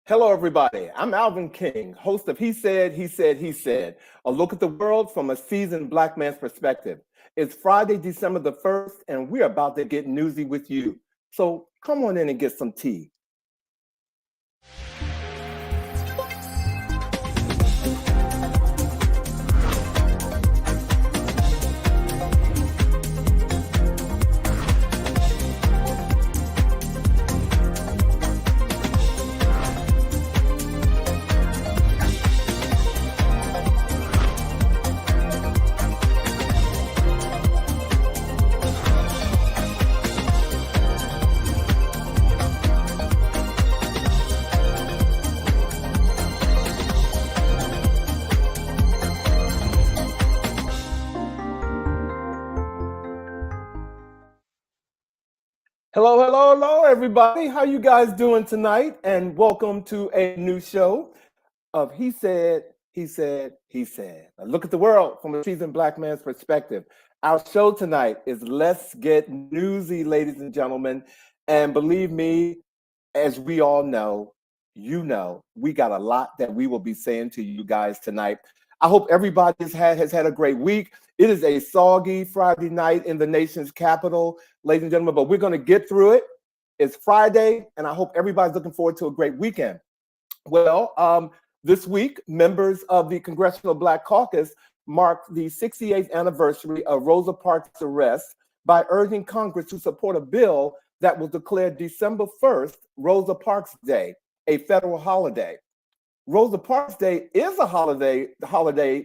Hello, everybody. I'm Alvin King, host of He Said, He Said, He Said, a look at the world from a seasoned Black man's perspective. It's Friday, December the 1st, and we're about to get newsy with you. So come on in and get some tea. Hello, hello, hello, everybody. How you guys doing tonight? And welcome to a new show of He Said, He Said, He Said. A look at the world from a seasoned Black man's perspective. Our show tonight is Let's Get Newsy, ladies and gentlemen. And believe me, as we all know, we got a lot that we will be saying to you guys tonight. I hope everybody has had a great week. It is a soggy Friday night in the nation's capital, ladies and gentlemen, but we're going to get through it. It's Friday, and I hope everybody's looking forward to a great weekend. Well, this week, members of the Congressional Black Caucus marked the 68th anniversary of Rosa Parks' arrest by urging Congress to support a bill that was declared December 1st, Rosa Parks Day, a federal holiday. Rosa Parks Day is a holiday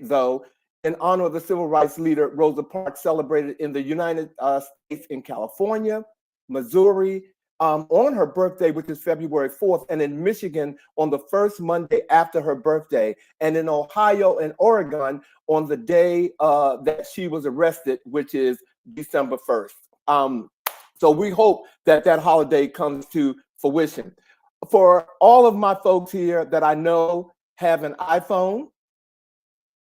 though, in honor of the civil rights leader Rosa Parks, celebrated in the United States in California, Missouri, on her birthday, which is February 4th, and in Michigan on the first Monday after her birthday, and in Ohio and Oregon on the day that she was arrested, which is December 1st. So we hope that that holiday comes to fruition. For all of my folks here that I know have an iPhone,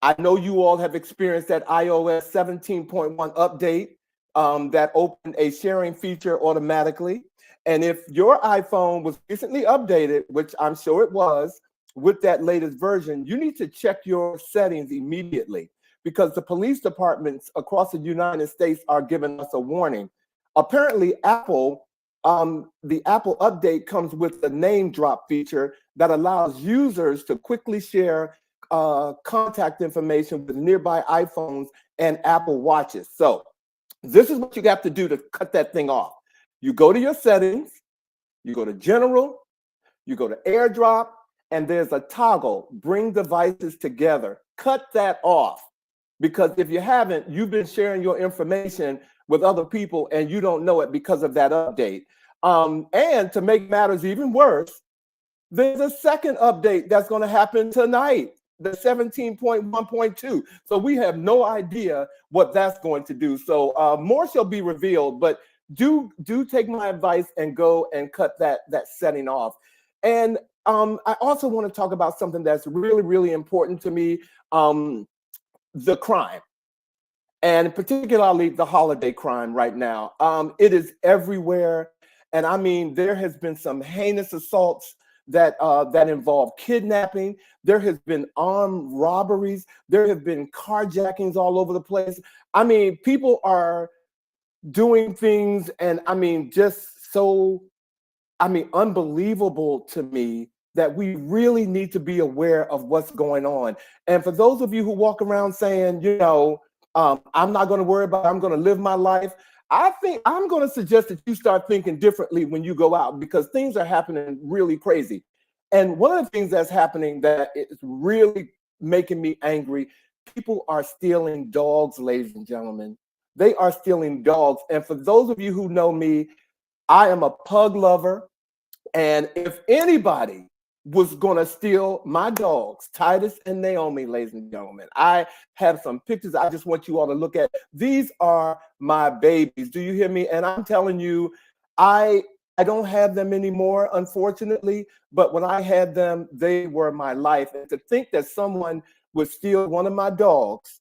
I know you all have experienced that iOS 17.1 update that opened a sharing feature automatically. And if your iPhone was recently updated, which I'm sure it was, with that latest version, you need to check your settings immediately, because the police departments across the United States are giving us a warning. Apparently, the Apple update comes with a name drop feature that allows users to quickly share contact information with nearby iPhones and Apple Watches. So this is what you have to do to cut that thing off. You go to your settings, you go to General, you go to AirDrop, and there's a toggle, Bring Devices Together. Cut that off, because if you haven't, you've been sharing your information with other people and you don't know it because of that update. And to make matters even worse, there's a second update that's going to happen tonight, the 17.1.2. So we have no idea what that's going to do. So more shall be revealed, but do take my advice and go and cut that setting off. And I also want to talk about something that's really, really important to me, the crime. And particularly the holiday crime right now. It is everywhere. And I mean, there has been some heinous assaults that involve kidnapping. There has been armed robberies. There have been carjackings all over the place. I mean, people are doing things, and I mean, just so, unbelievable to me, that we really need to be aware of what's going on. And for those of you who walk around saying, I'm not going to worry about it, I'm going to live my life, I think I'm going to suggest that you start thinking differently when you go out, because things are happening really crazy. And one of the things that's happening that is really making me angry, people are stealing dogs, ladies and gentlemen. They are stealing dogs. And for those of you who know me, I am a pug lover. And if anybody was going to steal my dogs, Titus and Naomi, ladies and gentlemen, I have some pictures I just want you all to look at. These are my babies. Do you hear me? And I'm telling you, I don't have them anymore, unfortunately, but when I had them, they were my life. And to think that someone would steal one of my dogs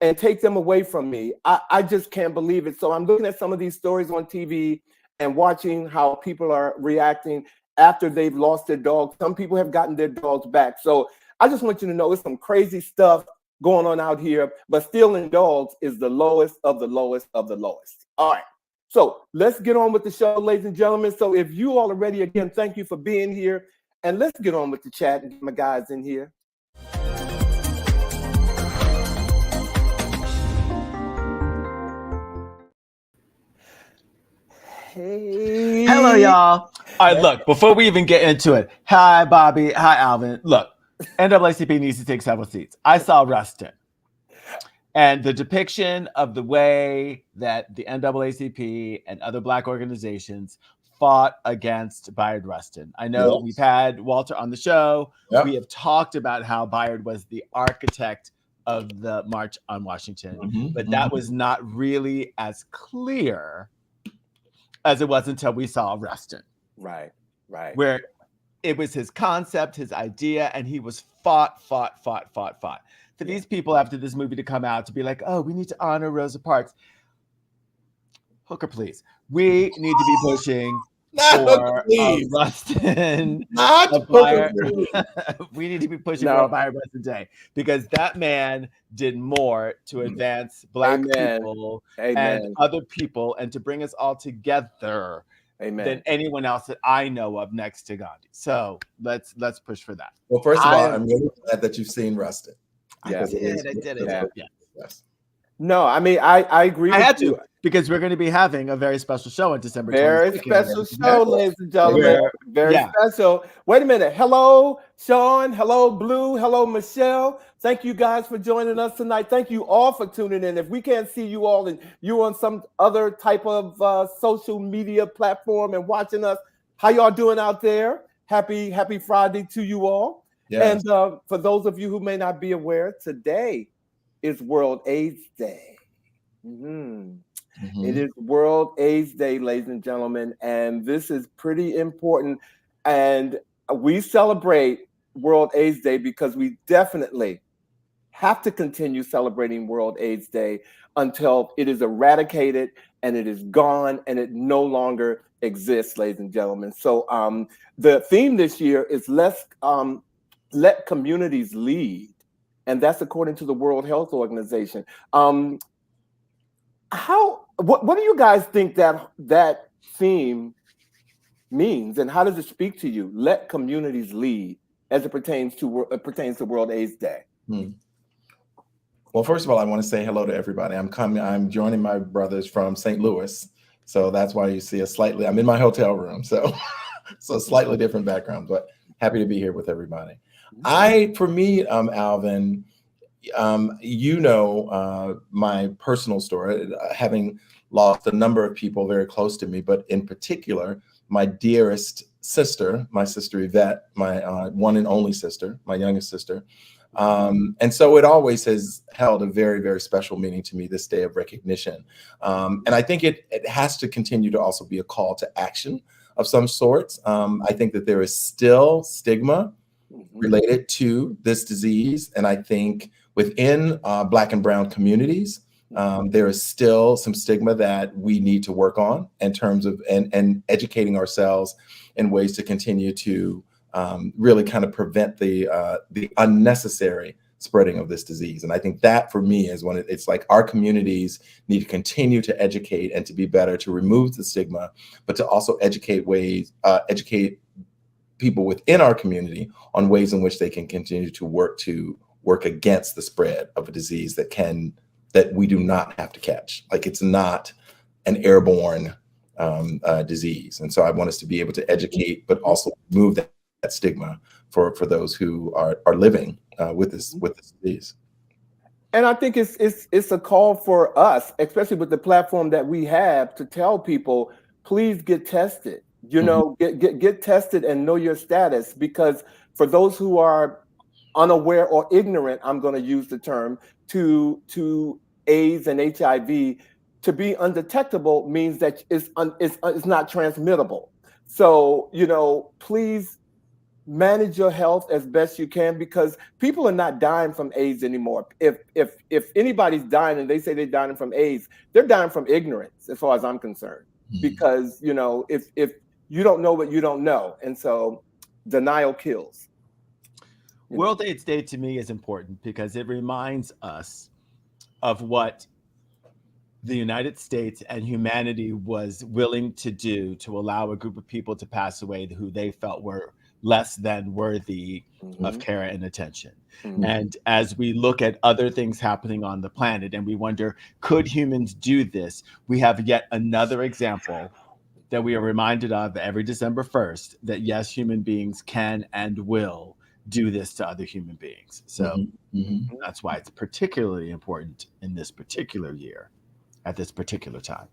and take them away from me, I just can't believe it. So I'm looking at some of these stories on TV and watching how people are reacting. after they've lost their dogs. Some people have gotten their dogs back. So I just want you to know it's some crazy stuff going on out here, but stealing dogs is the lowest of the lowest of the lowest. All right. So let's get on with the show, ladies and gentlemen. So if you all are ready, again, thank you for being here. And let's get on with the chat and get my guys in here. Hey. Hello, y'all. All right, look, before we even get into it, hi, Bobby. Hi, Alvin. Look, NAACP needs to take several seats. I saw Rustin. And the depiction of the way that the NAACP and other Black organizations fought against Bayard Rustin. I know we've had Walter on the show. Yep. We have talked about how Bayard was the architect of the March on Washington, but that was not really as clear as it was until we saw Rustin. Right. Where it was his concept, his idea, and he was fought. For these people after this movie to come out to be like, oh, we need to honor Rosa Parks. Hooker, please. We need to be pushing for Rustin. We need to be pushing for a Bayard Rustin Day, because that man did more to advance Black people and other people and to bring us all together than anyone else that I know of next to Gandhi. So let's push for that. Well, first of all, I'm really glad that you've seen Rustin. I did it. Yes. No, I mean, I agree. I had to, because we're going to be having a very special show on December 22nd. Very special show, ladies and gentlemen. Very special. Wait a minute. Hello, Sean. Hello, Blue. Hello, Michelle. Thank you guys for joining us tonight. Thank you all for tuning in. If we can't see you all and you're on some other type of social media platform and watching us, how y'all doing out there? Happy Friday to you all. Yes. And for those of you who may not be aware, today is World AIDS Day. It is World AIDS Day, ladies and gentlemen, and this is pretty important. And we celebrate World AIDS Day because we definitely have to continue celebrating World AIDS Day until it is eradicated and it is gone and it no longer exists, ladies and gentlemen. So the theme this year is let communities lead. And that's according to the World Health Organization. What do you guys think that theme means, and how does it speak to you? Let communities lead, as it pertains to World AIDS Day. Well, first of all, I want to say hello to everybody. I'm joining my brothers from St. Louis, so that's why you see I'm in my hotel room, so slightly different background, but happy to be here with everybody. For me, Alvin, my personal story, having lost a number of people very close to me, but in particular, my dearest sister, my sister Yvette, my one and only sister, my youngest sister. And so it always has held a very, very special meaning to me, this day of recognition. And I think it has to continue to also be a call to action of some sorts. I think that there is still stigma related to this disease. And I think within Black and Brown communities, there is still some stigma that we need to work on in terms of and educating ourselves in ways to continue to really kind of prevent the unnecessary spreading of this disease. And I think that for me is when it's like our communities need to continue to educate and to be better, to remove the stigma, but to also educate people within our community on ways in which they can continue to work against the spread of a disease that we do not have to catch. Like, it's not an airborne disease. And so I want us to be able to educate, but also remove that stigma for those who are living with this disease. And I think it's a call for us, especially with the platform that we have, to tell people, please get tested. Get tested and know your status, because for those who are unaware or ignorant, I'm going to use the term, to AIDS and HIV, to be undetectable means that it's not transmittable. So, please manage your health as best you can, because people are not dying from AIDS anymore. If anybody's dying and they say they're dying from AIDS, they're dying from ignorance, as far as I'm concerned. Because, if you don't know what you don't know. And so denial kills. World AIDS Day to me is important because it reminds us of what the United States and humanity was willing to do to allow a group of people to pass away who they felt were less than worthy of care and attention. And as we look at other things happening on the planet and we wonder, could humans do this? We have yet another example that we are reminded of every December 1st, that yes, human beings can and will do this to other human beings. So that's why it's particularly important in this particular year, at this particular time.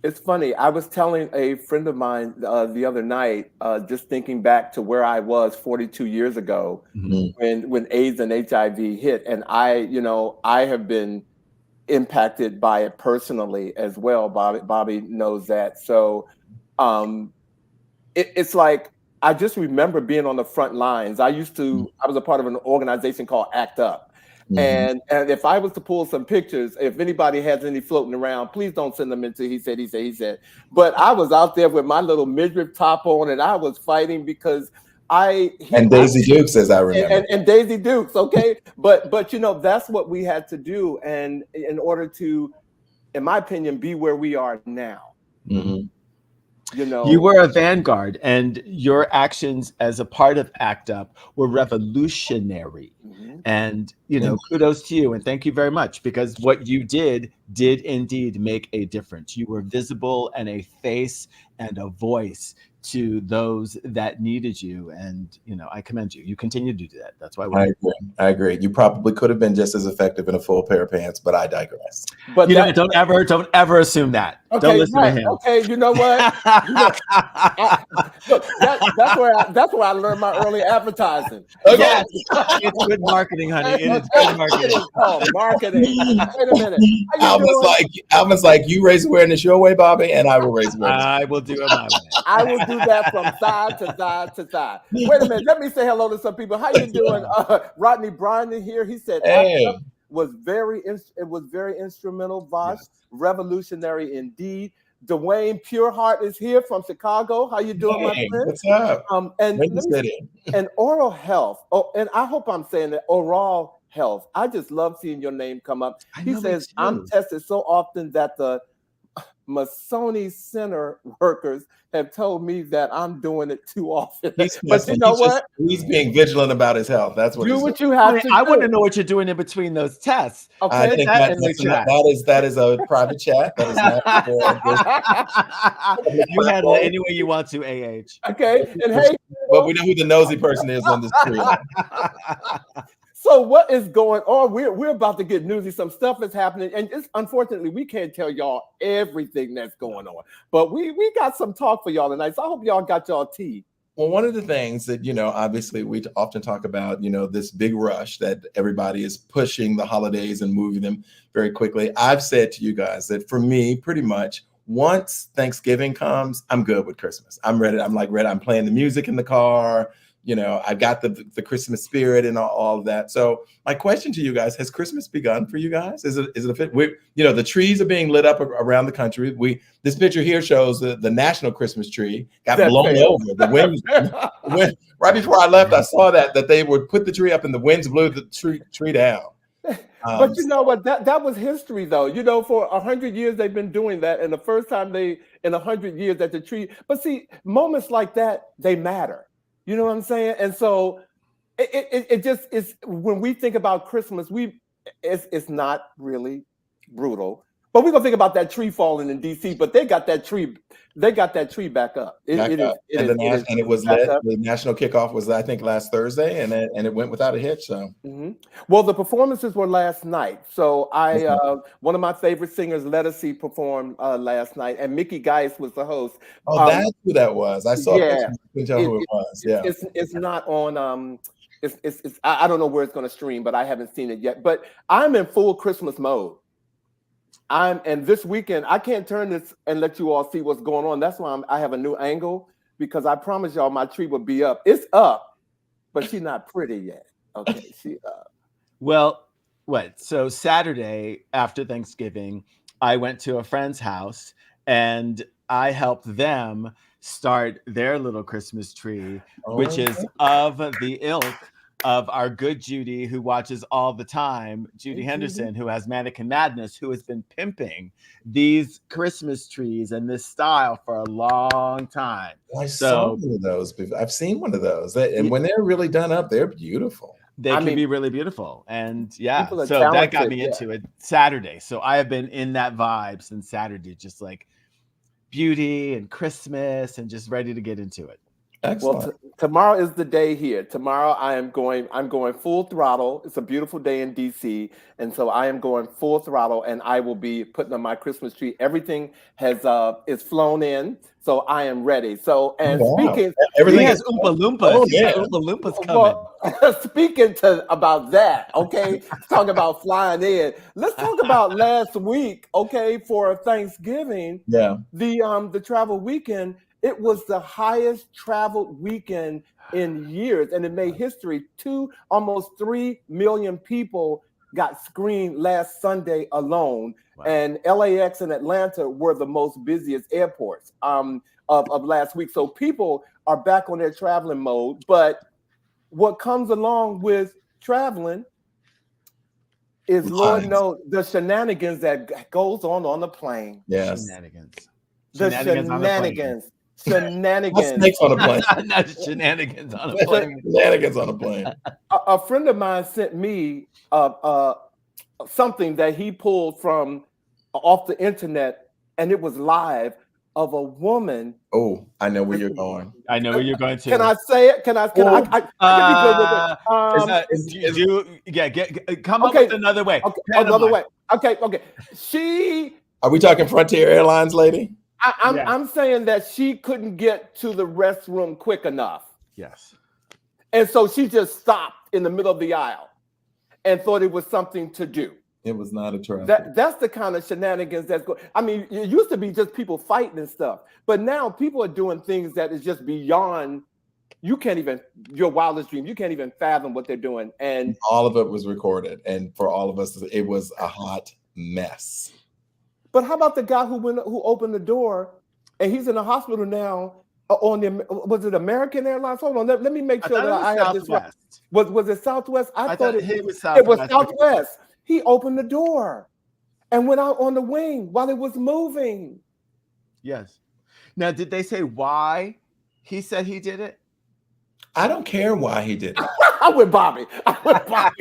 It's funny. I was telling a friend of mine the other night, just thinking back to where I was 42 years ago when AIDS and HIV hit. And I have been impacted by it personally as well. Bobby knows that. So it's like, I just remember being on the front lines. I was a part of an organization called ACT UP. And if I was to pull some pictures, if anybody has any floating around, please don't send them into he said. But I was out there with my little midriff top on, and I was fighting because Daisy Dukes, as I remember. And Daisy Dukes, okay? But that's what we had to do, and in order to, in my opinion, be where we are now. You were a vanguard, and your actions as a part of ACT UP were revolutionary. And kudos to you, and thank you very much, because what you did indeed make a difference. You were visible and a face and a voice to those that needed you, and I commend you. You continue to do that. That's why I agree. You probably could have been just as effective in a full pair of pants, but I digress. But don't ever assume that. Okay, don't listen to him. Okay, you know what? Look, that's where I learned my early advertising. Okay. Yes, it's good marketing, honey. It is good marketing. Oh, marketing. Wait a minute. Alvin's like, you raise awareness your way, Bobby, and I will raise awareness. I will do it my way. I will do that from side to side to side. Wait a minute. Let me say hello to some people. How you doing? Rodney Bryan here. He said it was very instrumental, Vash. Revolutionary indeed. Dwayne Pureheart is here from Chicago. How you doing, my friend? What's up? And oral health. Oh, and I hope I'm saying that, oral health. I just love seeing your name come up. He says, I'm tested so often that the Masoni Center workers have told me that I'm doing it too often. But you know what? He's being vigilant about his health. That's what do what you have to do. I want to know what you're doing in between those tests. Okay, I think that is a private chat. That is not you handle it any way you want to, AH. Okay, and hey, but we know who the nosy person is on this tree. So what is going on? We're about to get newsy. Some stuff is happening, and unfortunately, we can't tell y'all everything that's going on. But we got some talk for y'all tonight. So I hope y'all got y'all tea. Well, one of the things that, obviously we often talk about, this big rush that everybody is pushing the holidays and moving them very quickly. I've said to you guys that for me, pretty much once Thanksgiving comes, I'm good with Christmas. I'm ready. I'm playing the music in the car. I've got the Christmas spirit and all of that. So my question to you guys, has Christmas begun for you guys? Is it a fit? The trees are being lit up around the country. This picture here shows the national Christmas tree got blown over. The wind, right before I left, I saw that they would put the tree up and the winds blew the tree down. But you know what? That was history, though. For 100 years they've been doing that, and the first time in 100 years that the tree. But see, moments like that, they matter. You know what I'm saying? And so it just is, when we think about Christmas, it's not really brutal. But we're gonna think about that tree falling in DC, but they got that tree back up. It was lit. The national kickoff was, I think, last Thursday, and it went without a hitch. So well, the performances were last night. So one of my favorite singers, Lettucey, performed last night, and Mickey Geist was the host. Oh, that's who that was. I saw it. I couldn't tell who it was. Yeah. It's not on I don't know where it's gonna stream, but I haven't seen it yet. But I'm in full Christmas mode. And this weekend, I can't turn this and let you all see what's going on. That's why I have a new angle, because I promise y'all my tree will be up. It's up, but she's not pretty yet. Okay, she up. Well, so Saturday after Thanksgiving, I went to a friend's house and I helped them start their little Christmas tree, which Oh, is of the ilk of our good Judy, who watches all the time, Judy Henderson, who has Mannequin Madness, who has been pimping these Christmas trees and this style for a long time. I saw one of those before. I've seen one of those, and when they're really done up, they're beautiful. They can be really beautiful. And yeah, so talented, that got me into it Saturday. So I have been in that vibe since Saturday, just like beauty and Christmas and just ready to get into it. Excellent. Well, tomorrow is the day here. Tomorrow I'm going full throttle. It's a beautiful day in DC, and so I am going full throttle, and I will be putting on my Christmas tree. Everything is flown in, so I am ready. So, and speaking, everything has Oompa Loompas. Oh, yeah. Oompa Loompas coming. Well, speaking about that, okay, talk about flying in. Let's talk about last week, okay, for Thanksgiving. Yeah. The travel weekend. It was the highest traveled weekend in years, and it made history. Almost 3 million people got screened last Sunday alone. Wow. And LAX and Atlanta were the most busiest airports of last week. So people are back on their traveling mode. But what comes along with traveling is, Lord knows, the shenanigans that goes on the plane. Yes. Shenanigans. Shenanigans Shenanigans on a plane. Not shenanigans on a plane. Shenanigans on a plane. A friend of mine sent me something that he pulled from off the internet, and it was live, of a woman. Oh, I know where you're going. I know where you're going to. Can I say it? Can I can be good with it? Come up with another way. Okay, another way. Okay. Are we talking Frontier Airlines, lady? I'm saying that she couldn't get to the restroom quick enough. Yes. And so she just stopped in the middle of the aisle and thought it was something to do. It was not a traffic. That's the kind of shenanigans that's going. I mean, it used to be just people fighting and stuff, but now people are doing things that is just beyond. You can't even, your wildest dream, you can't even fathom what they're doing. And all of it was recorded, and for all of us, it was a hot mess. But how about the guy who opened the door, and he's in the hospital now was it American Airlines? Hold on, let me make sure that I have this right. Was it Southwest? I thought it was Southwest. It was Southwest. He opened the door and went out on the wing while it was moving. Yes. Now, did they say why he said he did it? I don't care why he did it. I'm with Bobby.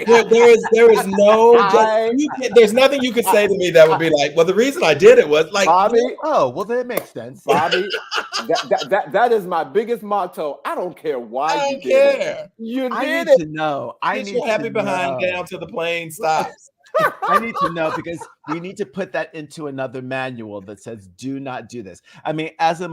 There is no. There's nothing you could say to me that would be like, well, the reason I did it was like, Bobby. Oh, well, that makes sense. Bobby, that is my biggest motto. I don't care why you did it. You did it. To know. I need your happy behind down till the plane stops. I need to know, because we need to put that into another manual that says, do not do this. I mean, as a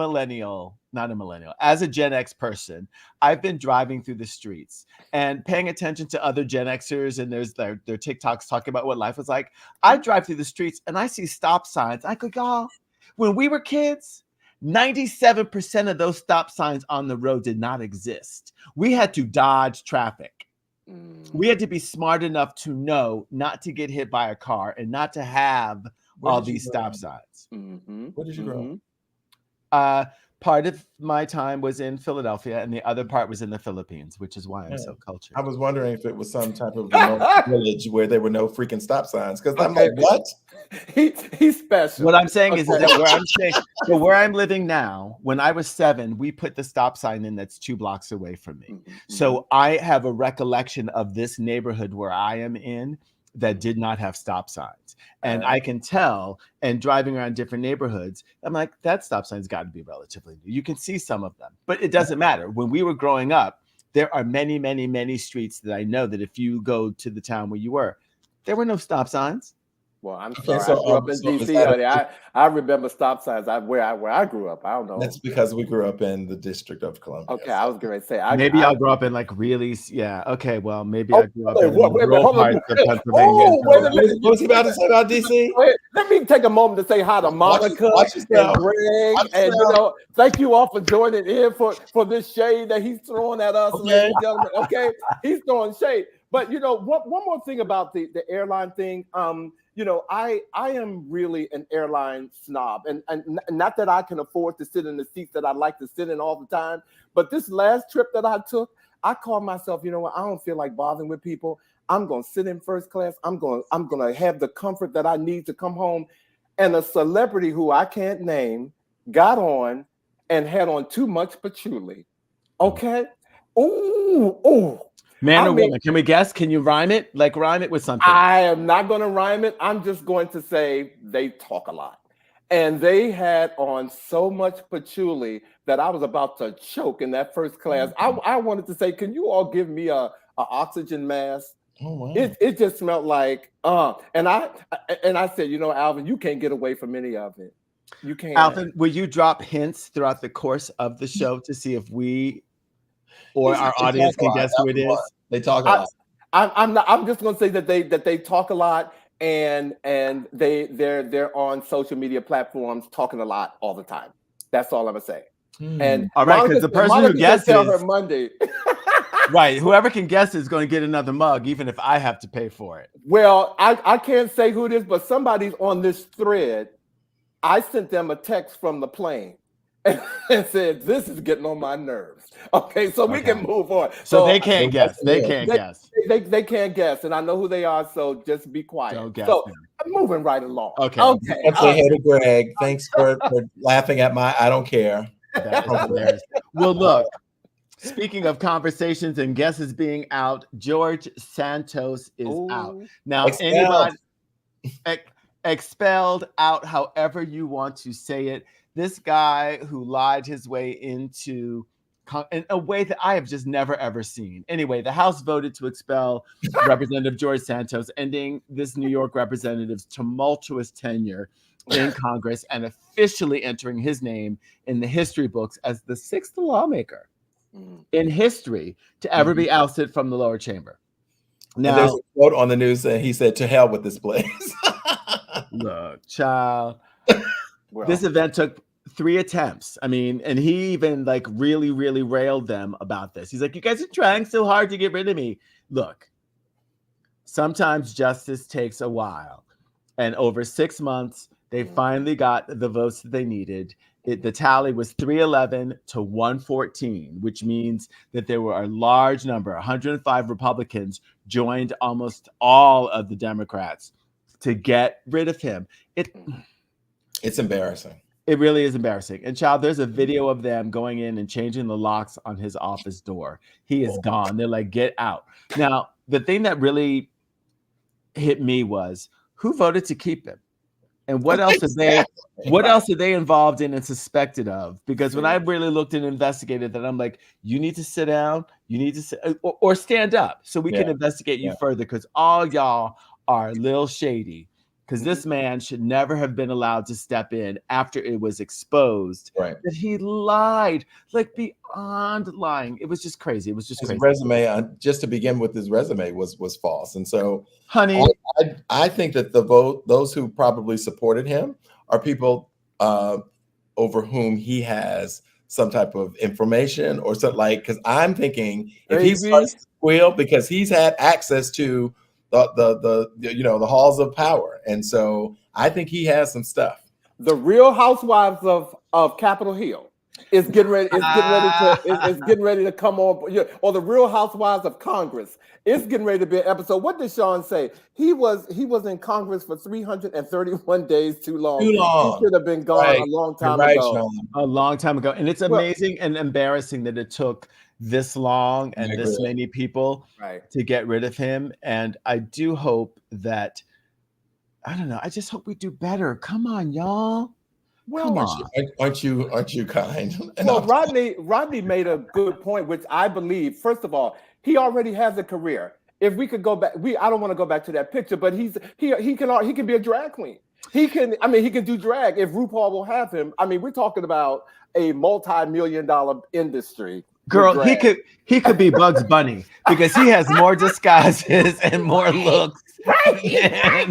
Gen X person, I've been driving through the streets and paying attention to other Gen Xers, and there's their TikToks talking about what life was like. I drive through the streets and I see stop signs. I go, y'all, when we were kids, 97% of those stop signs on the road did not exist. We had to dodge traffic. We had to be smart enough to know not to get hit by a car and not to have all these stop signs. Where did you grow up? Part of my time was in Philadelphia, and the other part was in the Philippines, which is why I'm so cultured. I was wondering if it was some type of village where there were no freaking stop signs. Because I'm like, what? He's special. What I'm saying is that where I'm living now, when I was 7, we put the stop sign in that's 2 blocks away from me. So I have a recollection of this neighborhood where I am in that did not have stop signs. And I can tell, and driving around different neighborhoods, I'm like, that stop sign's got to be relatively new. You can see some of them, but it doesn't matter. When we were growing up, there are many, many, many streets that I know that if you go to the town where you were, there were no stop signs. Well, I'm sorry. I grew up in DC. I remember stop signs where I grew up. I don't know. That's because we grew up in the District of Columbia. Okay, I was going to say. Maybe I grew up in like really, okay, well, maybe I grew up in rural parts of Pennsylvania. What was he about to say about DC? Let me take a moment to say hi to Monica and Greg. And, thank you all for joining in for this shade that he's throwing at us, ladies and gentlemen. Okay, he's throwing shade. But, one more thing about the airline thing. I am really an airline snob, and not that I can afford to sit in the seats that I like to sit in all the time. But this last trip that I took, I called myself, you know what? I don't feel like bothering with people. I'm going to sit in first class. I'm going to have the comfort that I need to come home. And a celebrity who I can't name got on and had on too much patchouli. Okay. Ooh. Man or woman? Can we guess? Can you rhyme it? Like rhyme it with something. I am not going to rhyme it. I'm just going to say they talk a lot. And they had on so much patchouli that I was about to choke in that first class. I wanted to say, can you all give me a oxygen mask? Oh, wow. It just smelled like and I said, Alvin, you can't get away from any of it. You can't. Alvin, will you drop hints throughout the course of the show to see if we or our audience can guess who it is? They talk a lot. I'm just going to say that they talk a lot, and they're on social media platforms talking a lot all the time. That's all I'm gonna say. And all right, because the person who guesses tell her Monday. Right, whoever can guess is going to get another mug, even if I have to pay for it. Well, I can't say who it is, but somebody's on this thread. I sent them a text from the plane and said, "This is getting on my nerves." Okay, so we can move on. So they can't guess. They can't guess. They can't guess, and I know who they are. So just be quiet. Don't guess so them. I'm moving right along. Okay. Let's say hey to Greg. Thanks for laughing at my I don't care. That is hilarious. Well, look. Speaking of conversations and guesses being out, George Santos is out. Now, Expelled. expelled, out, however you want to say it. This guy who lied his way into in a way that I have just never, ever seen. Anyway, the House voted to expel Representative George Santos, ending this New York representative's tumultuous tenure in Congress and officially entering his name in the history books as the sixth lawmaker in history to ever be ousted from the lower chamber. Now, there's a quote on the news that he said, "To hell with this place." Look, child, this event took 3 attempts. I mean, and he even like really, really railed them about this. He's like, "You guys are trying so hard to get rid of me." Look, sometimes justice takes a while, and over 6 months, they finally got the votes that they needed. The tally was 311 to 114, which means that there were a large number, 105 Republicans joined almost all of the Democrats to get rid of him. It's embarrassing. It really is embarrassing. And child, there's a video of them going in and changing the locks on his office door. He is gone. They're like, get out. Now, the thing that really hit me was who voted to keep him? And what else are they involved in and suspected of? Because when I really looked and investigated that, I'm like, you need to sit down, you need to sit or stand up so we can investigate you further, because all y'all are a little shady. Because this man should never have been allowed to step in after it was exposed that he lied, like beyond lying. It was just crazy. It was just crazy. His resume, just to begin with, his resume was false. And so, honey, I think that those who probably supported him are people over whom he has some type of information or something, like, because I'm thinking if he starts to squeal, because he's had access to the halls of power, and so I think he has some stuff. The Real Housewives of Capitol Hill is getting ready. Is getting ready to come on, or the Real Housewives of Congress. It's getting ready to be an episode. What did Sean say? He was in Congress for 331 days too long. He should have been gone a long time ago. Sean. A long time ago, and it's amazing and embarrassing that it took this long and this many people to get rid of him. And I do hope that, I don't know, I just hope we do better. Come on, y'all. Well, come on. Aren't you kind? Well, Rodney made a good point, which I believe, first of all, he already has a career. If we could go back, I don't want to go back to that picture, but he can be a drag queen. He can do drag if RuPaul will have him. I mean, we're talking about a multi-million-dollar industry. Girl, he could be Bugs Bunny because he has more disguises and more looks. Right.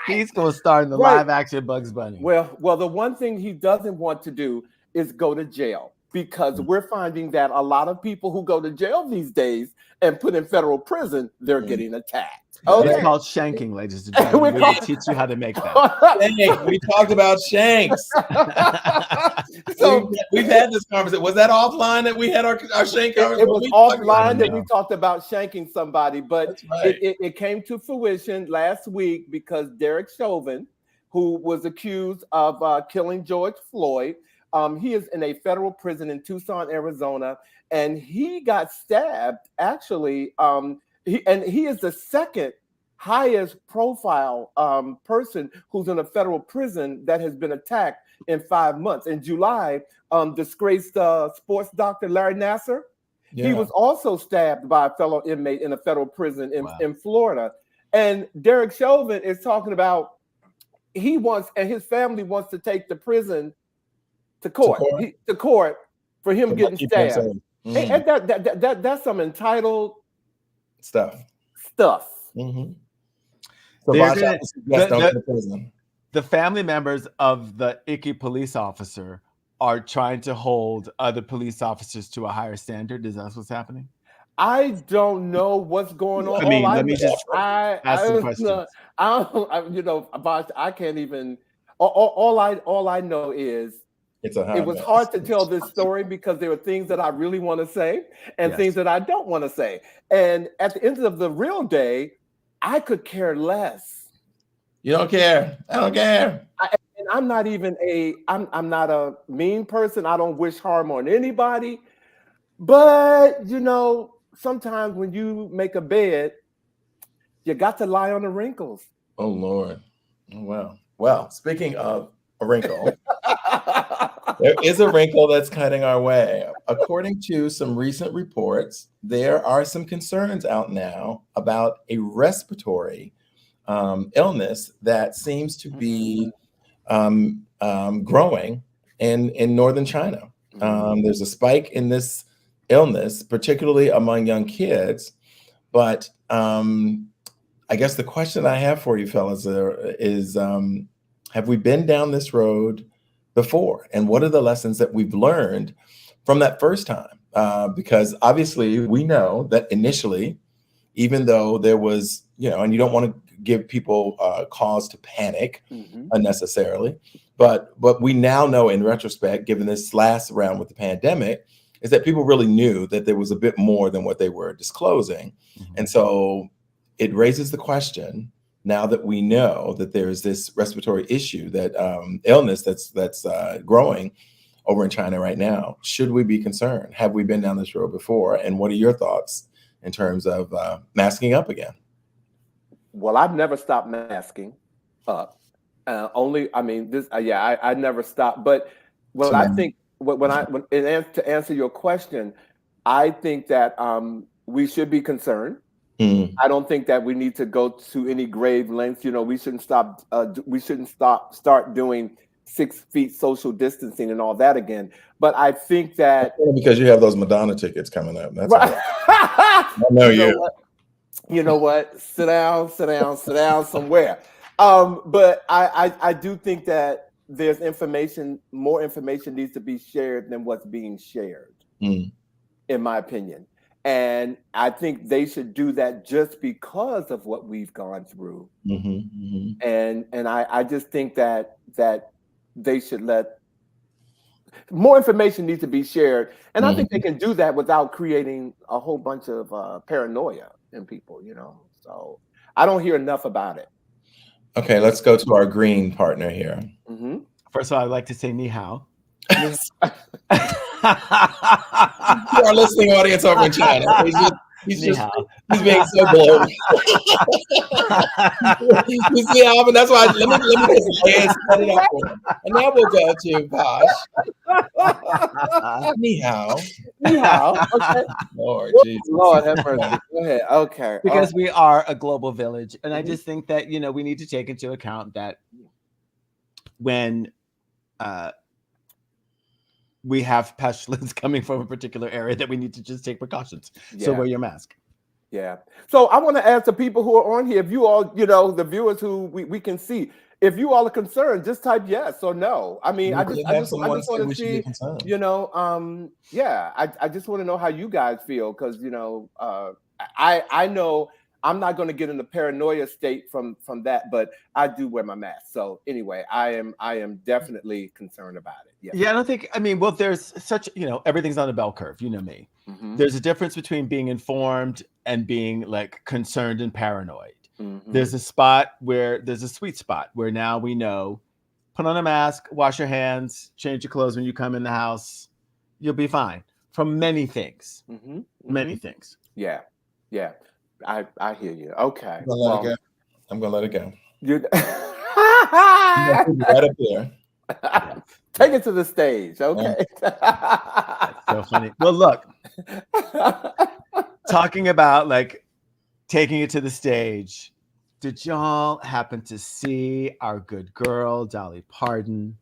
He's gonna star in the live action Bugs Bunny. Well, the one thing he doesn't want to do is go to jail, because we're finding that a lot of people who go to jail these days and put in federal prison, they're getting attacked. Okay. It's called shanking, ladies and gentlemen. We will teach you how to make that. Shank. We talked about shanks. So we've had this conversation. Was that offline that we had our shank conversation? it was offline that we talked about shanking somebody, but That's right. it came to fruition last week because Derek Chauvin, who was accused of killing George Floyd, he is in a federal prison in Tucson, Arizona, and he got stabbed. Actually, he is the second highest profile person who's in a federal prison that has been attacked in 5 months. In July, disgraced sports doctor Larry Nassar, he was also stabbed by a fellow inmate in a federal prison in Florida. And Derek Chauvin is talking about he wants, and his family wants to take the prison to court for him getting stabbed. And that's some entitled stuff. Mm-hmm. So the family members of the icky police officer are trying to hold other police officers to a higher standard. Is that what's happening? I don't know what's going on. I mean, let me just ask some questions. I can't even. All I know is it was hard to tell this story because there are things that I really want to say and things that I don't want to say. And at the end of the real day, I could care less. You don't care. I don't care. I'm not even I'm not a mean person. I don't wish harm on anybody. But, sometimes when you make a bed, you got to lie on the wrinkles. Oh, Lord. Oh, wow. Well, speaking of a wrinkle, there is a wrinkle that's cutting our way. According to some recent reports, there are some concerns out now about a respiratory illness that seems to be growing in northern China. There's a spike in this illness, particularly among young kids. But I guess the question I have for you fellas is, have we been down this road before? And what are the lessons that we've learned from that first time? Because obviously we know that initially, even though there was, and you don't want to give people cause to panic unnecessarily, but we now know in retrospect, given this last round with the pandemic, is that people really knew that there was a bit more than what they were disclosing. And so it raises the question, now that we know that there's this respiratory issue, that illness that's growing over in China right now, should we be concerned? Have we been down this road before? And what are your thoughts in terms of masking up again? Well, I've never stopped masking up. I never stopped. But what I think, to answer your question, I think that we should be concerned. I don't think that we need to go to any grave lengths. We shouldn't stop. We shouldn't start doing 6 feet social distancing and all that again. But I think that because you have those Madonna tickets coming up. That's right. I know you. You know what? Sit down somewhere. But I do think that there's more information needs to be shared than what's being shared, in my opinion. And I think they should do that just because of what we've gone through. And I just think that they should let more information needs to be shared. And I think they can do that without creating a whole bunch of paranoia in people, So I don't hear enough about it. Okay, let's go to our green partner here. First of all, I'd like to say ni hao. To our listening audience over in China, he's being so global. You see, Alvin, that's why let me just set it up for him. And now we'll go to Vash. Ni hao. Okay. Lord Jesus. Lord have mercy. Go ahead. Okay. Because we are a global village. And I just think that, we need to take into account that when we have pestilence coming from a particular area, that we need to just take precautions. So wear your mask. Yeah. So I want to ask the people who are on here, if you all, the viewers who we can see, if you all are concerned, just type yes or no. I mean, I just want to see, I just want to know how you guys feel, because, I know I'm not going to get in the paranoia state from that, but I do wear my mask. So anyway, I am definitely concerned about it. Yes. Yeah, I don't think. I mean, well, there's such, everything's on a bell curve. You know me. Mm-hmm. There's a difference between being informed and being like concerned and paranoid. Mm-hmm. There's a sweet spot where now we know, put on a mask, wash your hands, change your clothes when you come in the house, you'll be fine from many things. Mm-hmm. Many things. Yeah. I hear you. Okay. I'm gonna let it go. You're Right up there. Take it to the stage. Okay. That's so funny. Well, look, talking about like taking it to the stage. Did y'all happen to see our good girl, Dolly Parton,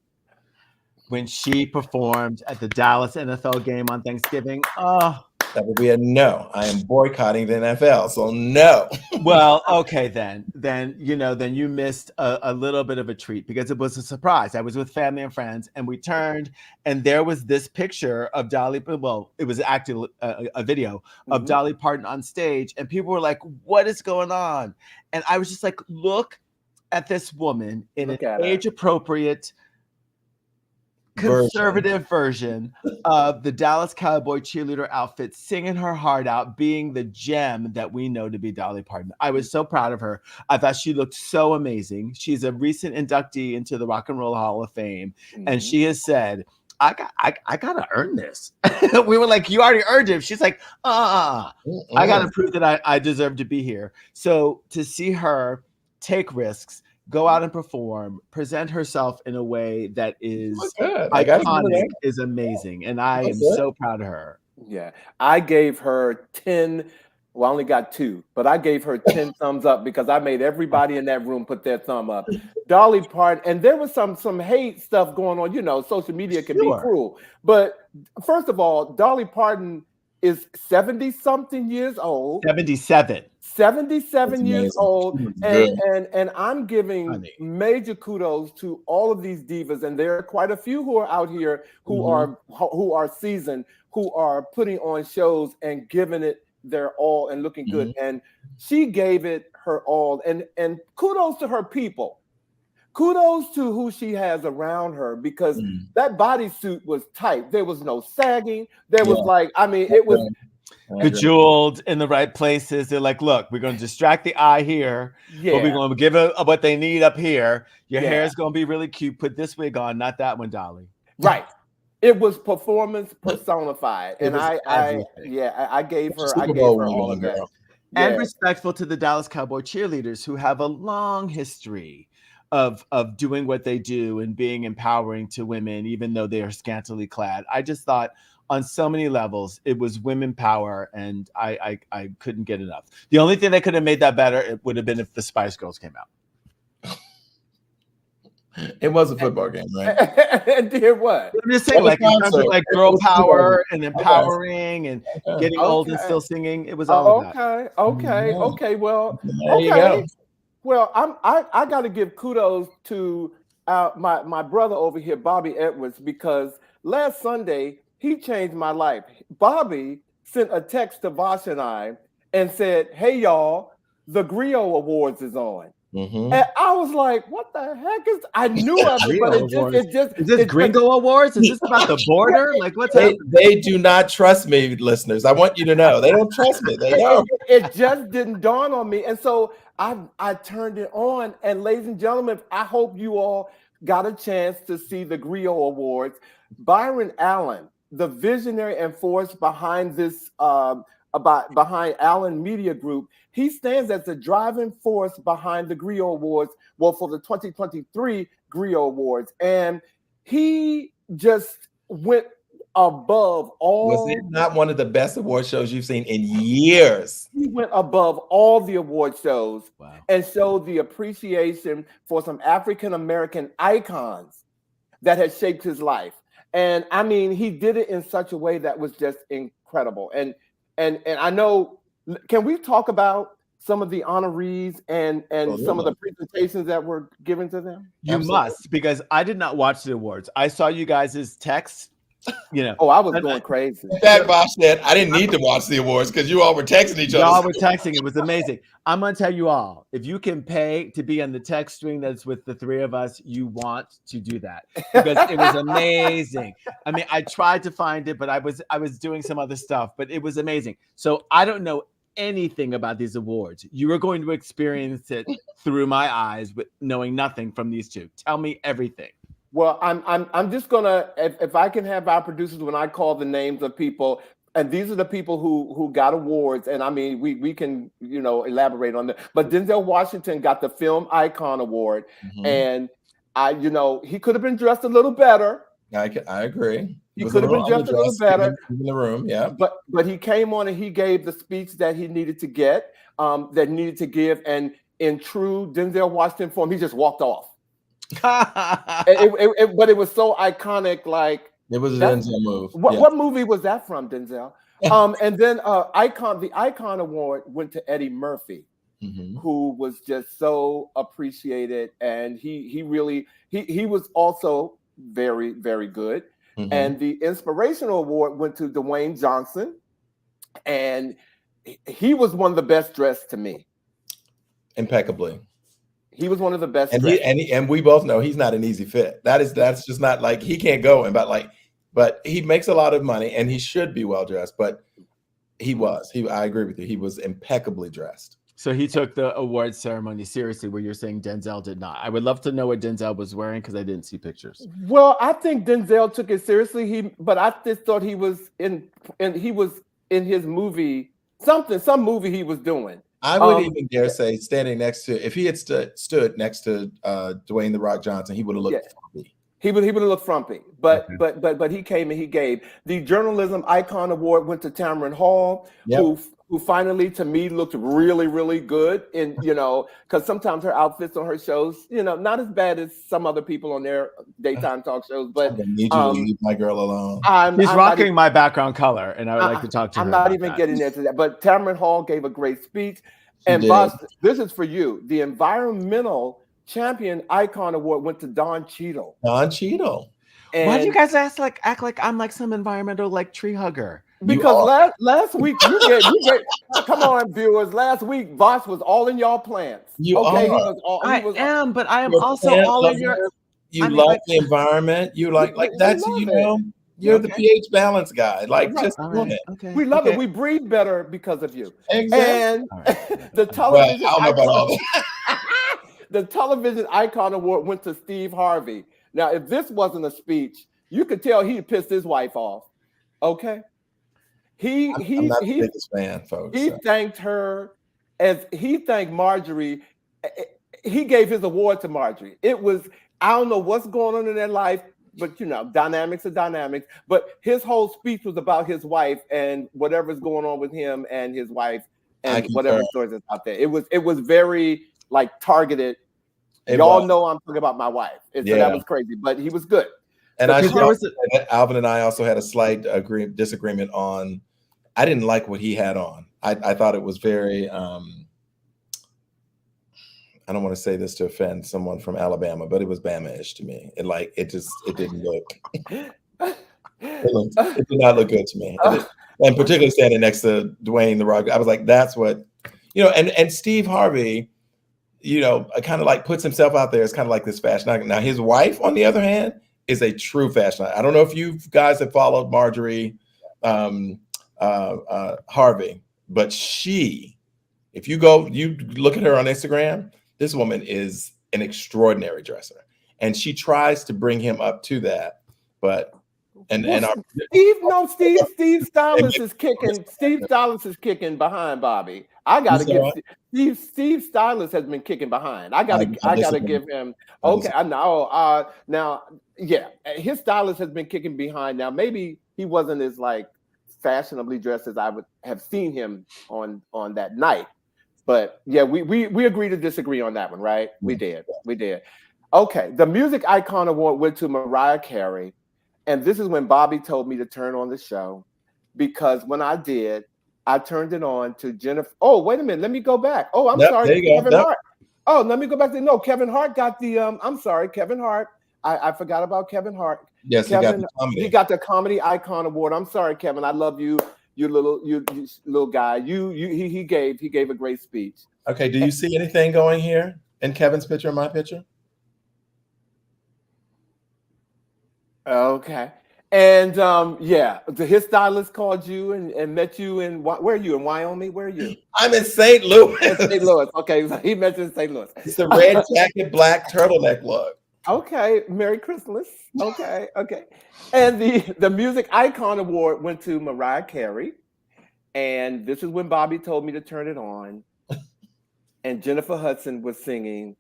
when she performed at the Dallas NFL game on Thanksgiving? Oh, that would be a no. I am boycotting the NFL, so no. Well, okay, then you missed a little bit of a treat because it was a surprise. I was with family and friends, and we turned, and there was this picture of Dolly. Well, it was actually a video of Dolly Parton on stage, and people were like, "What is going on?" And I was just like, "Look at this woman in an age-appropriate, conservative version of the Dallas Cowboy cheerleader outfit, singing her heart out, being the gem that we know to be Dolly Parton." I was so proud of her. I thought she looked so amazing. She's a recent inductee into the Rock and Roll Hall of Fame, and she has said, I gotta earn this. We were like, "You already earned it." She's like, I gotta prove that I deserve to be here. So to see her take risks, go out and perform, present herself in a way that is iconic, is amazing. And I am so proud of her. Yeah. I gave her 10. Well, I only got 2, but I gave her 10 thumbs up because I made everybody in that room put their thumb up. Dolly Parton, and there was some hate stuff going on. Social media can be cruel. But first of all, Dolly Parton is 70-something years old. 77. 77 years old, and I'm giving major kudos to all of these divas, and there are quite a few who are out here who are seasoned, who are putting on shows and giving it their all and looking good. And she gave it her all, and kudos to her people. Kudos to who she has around her, because that bodysuit was tight. There was no sagging. There was it was bejeweled in the right places. They're like, "Look, we're going to distract the eye here, but we're going to give it what they need up here. Your hair is going to be really cute. Put this wig on, not that one, Dolly." Right. It was performance personified, and I gave her all of that. And respectful to the Dallas Cowboy cheerleaders who have a long history of doing what they do and being empowering to women, even though they are scantily clad. I just thought on so many levels, it was women power, and I couldn't get enough. The only thing that could have made that better, it would have been if the Spice Girls came out. It was a football game, right? And did what? I'm just saying, like, in terms of like girl power and empowering and getting old and still singing, it was all of that. Okay. Well, there you go. Well, I got to give kudos to my brother over here, Bobby Edwards, because last Sunday he changed my life. Bobby sent a text to Vash and I and said, "Hey y'all, the Griot Awards is on." And I was like, "What the heck is?" I knew of it, but it just is this Gringo Awards? Is this about the border? Like, what's happening? They do not trust me, listeners. I want you to know they don't trust me. They don't. It just didn't dawn on me, and so I turned it on. And ladies and gentlemen, I hope you all got a chance to see the Griot Awards. Byron Allen, the visionary and force behind this, behind Allen Media Group, he stands as the driving force behind the Griot Awards, well, for the 2023 Griot Awards. And he just went above all. Was it not one of the best award shows you've seen in years? He went above all the award shows and showed the appreciation for some African-American icons that had shaped his life. And I mean, he did it in such a way that was just incredible. And I know, can we talk about some of the honorees and some of the presentations that were given to them? You must, because I did not watch the awards. I saw you guys' texts You know. Oh, I was going crazy. In fact, Bob said I didn't need to watch the awards because you all were texting each other. Y'all were texting. It was amazing. I'm gonna tell you all, if you can pay to be on the text string that's with the three of us, you want to do that because it was amazing. I mean, I tried to find it, but I was doing some other stuff, but it was amazing. So I don't know anything about these awards. You are going to experience it through my eyes, with knowing nothing from these two. Tell me everything. Well, I'm just gonna, if I can have our producers, when I call the names of people, and these are the people who got awards, and I mean we can elaborate on that. But Denzel Washington got the Film Icon Award, and he could have been dressed a little better. I agree. He could have been dressed a little better in the room, yeah. But he came on and he gave the speech that he needed to get, that needed to give, and in true Denzel Washington form, he just walked off. But it was so iconic. Like it was a Denzel move. What movie was that from, Denzel? And then the Icon Award went to Eddie Murphy, who was just so appreciated, and he was also very, very good. And the Inspirational Award went to Dwayne Johnson, and he was one of the best dressed to me. Impeccably. He was one of the best. And we both know he's not an easy fit. That's just not like he can't go and but he makes a lot of money and he should be well dressed. But I agree with you. He was impeccably dressed. So he took the award ceremony seriously, where you're saying Denzel did not. I would love to know what Denzel was wearing because I didn't see pictures. Well, I think Denzel took it seriously. But I just thought he was in his movie, some movie he was doing. I would even dare say standing next to, if he had stood next to Dwayne "The Rock" Johnson, he would have looked frumpy. He would have looked frumpy. But he came and he gave. The Journalism Icon Award went to Tamron Hall, who finally, to me, looked really, really good. And because sometimes her outfits on her shows, not as bad as some other people on their daytime talk shows. But I need you to leave my girl alone. He's rocking my background color, and I would like to talk to her. I'm not even getting into that. But Tamron Hall gave a great speech. And Vash, this is for you. The Environmental Champion Icon Award went to Don Cheadle. Don Cheadle. Why do you guys act like I'm like some environmental tree hugger? Because last week you get come on, viewers. Last week Vash was all in y'all plants. I am also all in your. You love the environment. You like that's You're the pH balance guy. Just doing it. Okay. We love it. We breathe better because of you. Exactly. And the television. Well, I don't know about all that. The Television Icon Award went to Steve Harvey. Now, if this wasn't a speech, you could tell he pissed his wife off. Okay. I'm not the biggest fan, folks. He thanked her as he thanked Marjorie. He gave his award to Marjorie. It was, I don't know what's going on in their life, but dynamics are dynamics. But his whole speech was about his wife and whatever's going on with him and his wife and whatever stories that's out there. It was very targeted. Y'all know I'm talking about my wife. So that was crazy, but he was good. And Alvin and I also had a slight disagreement on. I didn't like what he had on. I thought it was very. I don't want to say this to offend someone from Alabama, but it was Bama-ish to me. It didn't look. It did not look good to me. And particularly standing next to Dwayne "The Rock," I was like, that's what, and Steve Harvey, kind of puts himself out there as kind of like this fashion icon. Now his wife, on the other hand, is a true fashion icon. I don't know if you guys have followed Marjorie Harvey, but if you look at her on Instagram, this woman is an extraordinary dresser, and she tries to bring him up to that. But Steve Stylus is kicking. Steve Stylus is kicking behind Bobby. I gotta give Steve Stylus has been kicking behind. I gotta give him. Okay, I know. Now, his stylist has been kicking behind. Now, maybe he wasn't as fashionably dressed as I would have seen him on that night. But we agree to disagree on that one, right? We did. Okay, the Music Icon Award went to Mariah Carey, and this is when Bobby told me to turn on the show, because when I did, I turned it on to Jennifer. Oh, wait a minute, let me go back. Oh, I'm sorry, Kevin Hart. Oh, let me go back to Kevin Hart got the. I'm sorry, Kevin Hart. I forgot about Kevin Hart. Yes, Kevin, he got the Comedy Icon Award. I'm sorry, Kevin. I love you. You little guy. He gave a great speech. Okay. Do you see anything going here in Kevin's picture and my picture? Okay. And yeah, his stylist called you and met you in where are you in Wyoming? Where are you? I'm in St. Louis. In St. Louis. Okay, so he mentioned St. Louis. It's the red jacket, black turtleneck look. Okay, Merry Christmas. Okay. And the Music Icon Award went to Mariah Carey. And this is when Bobby told me to turn it on. And Jennifer Hudson was singing,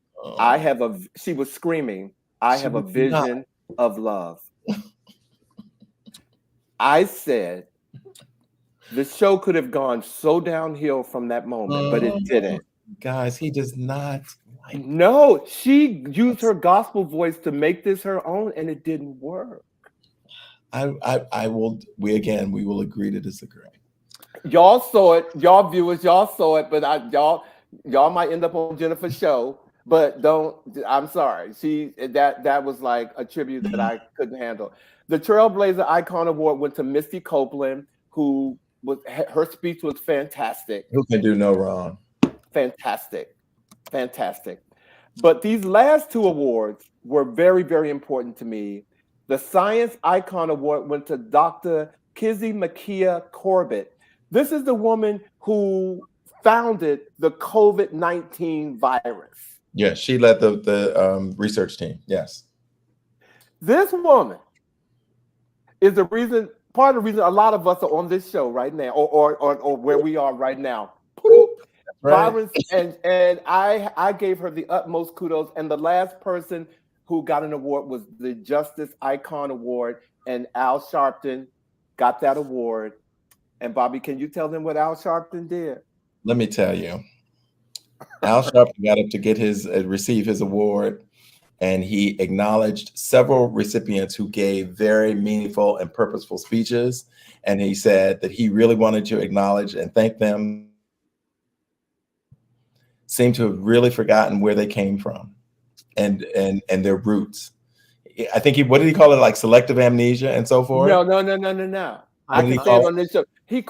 she was screaming, I have a vision of love. I said, the show could have gone so downhill from that moment, but it didn't. Guys, he does not. No, she used her gospel voice to make this her own, and it didn't work. I will. We will agree to disagree. Y'all saw it, y'all viewers, y'all saw it, but y'all might end up on Jennifer's show. But don't. I'm sorry. That was like a tribute that I couldn't handle. The Trailblazer Icon Award went to Misty Copeland, who her speech was fantastic. Who can do no wrong? Fantastic. But these last two awards were very, very important to me. The Science Icon Award went to Dr. Kizzy Makia Corbett. This is the woman who founded the COVID-19 virus. Yes, she led the research team. Yes. This woman is part of the reason a lot of us are on this show right now, or where we are right now. Right. And I gave her the utmost kudos. And the last person who got an award was the Justice Icon Award, and Al Sharpton got that award. And Bobby, can you tell them what Al Sharpton did? Let me tell you. Al Sharpton got up to receive his award, and he acknowledged several recipients who gave very meaningful and purposeful speeches. And he said that he really wanted to acknowledge and thank them. Seem to have really forgotten where they came from and their roots. I think what did he call it? Like selective amnesia and so forth? No. I can say it on this show. He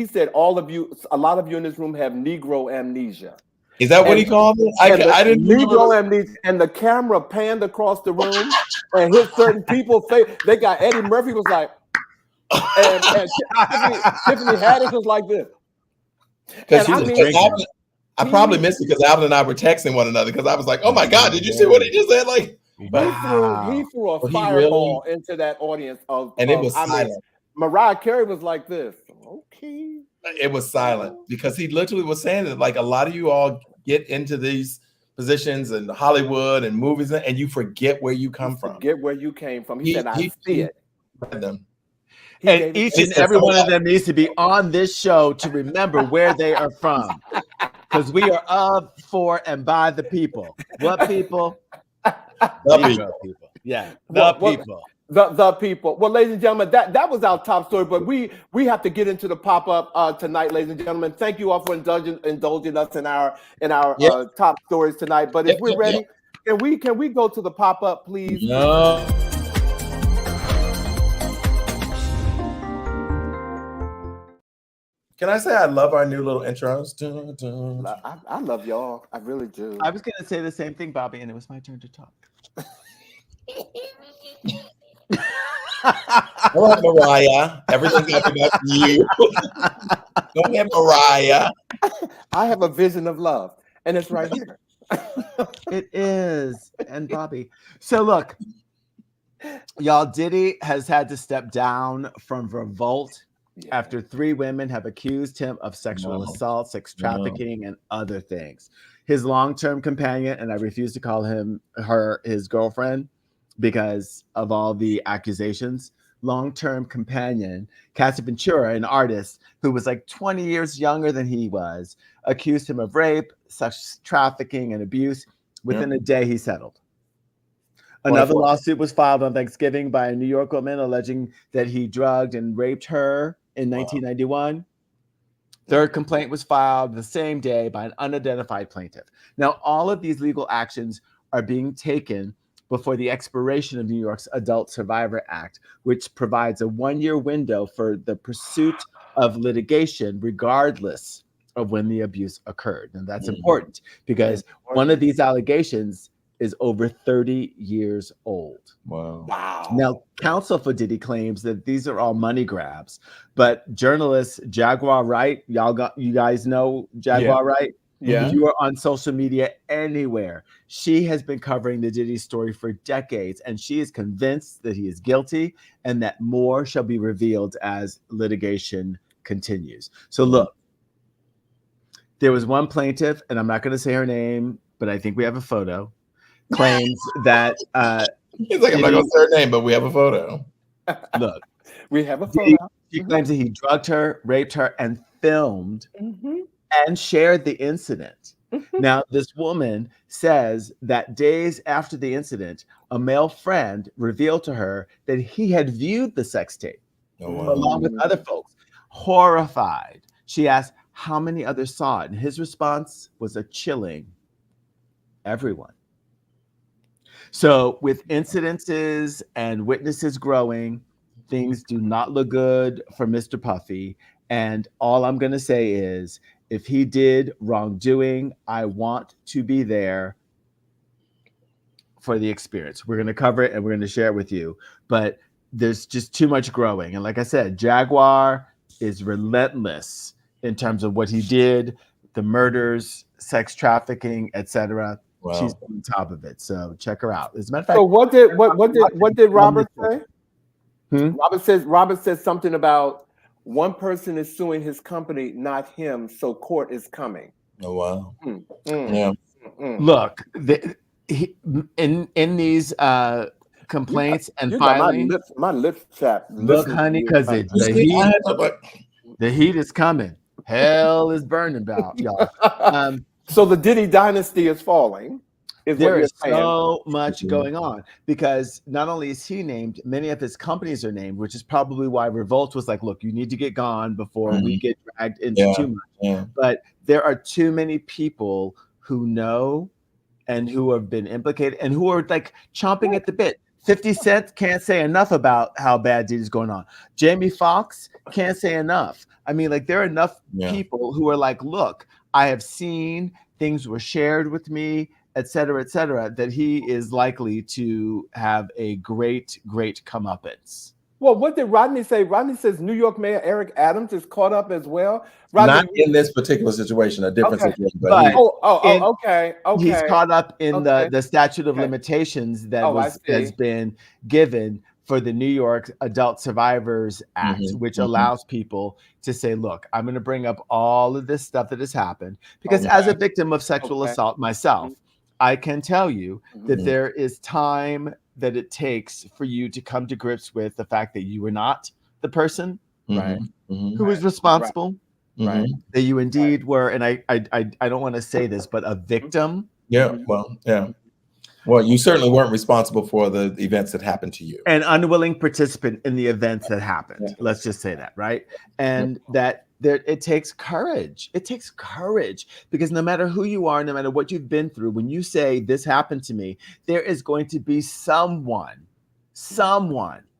said a lot of you in this room have Negro amnesia. Is that what he called it? I didn't Negro amnesia. And the camera panned across the room and hit certain people's face. They got Eddie Murphy was like, and Tiffany Haddish was like this. I probably missed it because Alvin and I were texting one another because I was like, "Oh my God, did you see what he just said?" Like, he threw a fireball into that audience it was silent. Mariah Carey was like this. Okay. It was silent because he literally was saying that like a lot of you all get into these positions in Hollywood and movies and you forget where you come from. Forget where you came from. He said, "I see it." And each and every one of them needs to be on this show to remember where they are from. Because we are of, for, and by the people. What people? The people. Yeah, the people. The people. Well, ladies and gentlemen, that was our top story, but we have to get into the pop-up tonight, ladies and gentlemen. Thank you all for indulging us in our top stories tonight. But if we're ready, can we go to the pop-up, please? No. Can I say I love our new little intros? I love y'all. I really do. I was going to say the same thing, Bobby, and it was my turn to talk. Go ahead, Mariah. Everything's got to be about you. Go ahead, Mariah. I have a vision of love, and it's right here. It is. And Bobby. So look, y'all, Diddy has had to step down from Revolt after 3 women have accused him of sexual assault, sex trafficking, and other things. His long-term companion, and I refuse to call his girlfriend because of all the accusations, long-term companion, Cassie Ventura, an artist who was like 20 years younger than he was, accused him of rape, sex trafficking, and abuse. Within a day, he settled. Another lawsuit was filed on Thanksgiving by a New York woman alleging that he drugged and raped her in 1991. Third complaint was filed the same day by an unidentified plaintiff. Now, all of these legal actions are being taken before the expiration of New York's Adult Survivor Act, which provides a 1-year window for the pursuit of litigation, regardless of when the abuse occurred. And that's important because one of these allegations is over 30 years old. Wow. Now, counsel for Diddy claims that these are all money grabs, but journalist Jaguar Wright, you guys know Jaguar Wright? Yeah. If you are on social media anywhere, she has been covering the Diddy story for decades, and she is convinced that he is guilty and that more shall be revealed as litigation continues. So look, there was one plaintiff, and I'm not going to say her name, but I think we have a photo, claims that He's like, I'm not going to say her name, but we have a photo. Look, we have a photo. She claims that he drugged her, raped her, and filmed and shared the incident. Now, this woman says that days after the incident, a male friend revealed to her that he had viewed the sex tape along with other folks. Horrified, she asked how many others saw it, and his response was a chilling everyone. So with incidences and witnesses growing, things do not look good for Mr. Puffy. And all I'm going to say is, if he did wrongdoing, I want to be there for the experience. We're going to cover it and we're going to share it with you. But there's just too much growing. And like I said, Jaguar is relentless in terms of what he did, the murders, sex trafficking, etc. Wow. She's on top of it. So check her out. As a matter of fact, So what did Robert say? Robert says something about one person is suing his company, not him. So court is coming. Oh wow. Yeah. Look, in these complaints and filings, my lips chapped. Look, honey, because the heat is coming. Hell is burning about y'all. So the Diddy dynasty is falling. There is so much going on because not only is he named, many of his companies are named, which is probably why Revolt was like, look, you need to get gone before we get dragged into too much. Yeah. But there are too many people who know and who have been implicated and who are like chomping at the bit. 50 Cent can't say enough about how bad Diddy's going on. Jamie Foxx can't say enough. I mean, like there are enough people who are like, look, I have seen, things were shared with me, et cetera, that he is likely to have a great comeuppance. Well, what did Rodney say? Rodney says New York Mayor Eric Adams is caught up as well. Rodney, not in this particular situation, a different situation. But okay. He's caught up in the statute of limitations that has been given for the New York Adult Survivors Act, which allows people to say, look, I'm going to bring up all of this stuff that has happened. Because as a victim of sexual assault myself, I can tell you that there is time that it takes for you to come to grips with the fact that you were not the person who was responsible, that you indeed were, and I don't want to say this, but a victim. Well, you certainly weren't responsible for the events that happened to you. An unwilling participant in the events that happened. Let's just say that, right? And that it takes courage. It takes courage because no matter who you are, no matter what you've been through, when you say this happened to me, there is going to be someone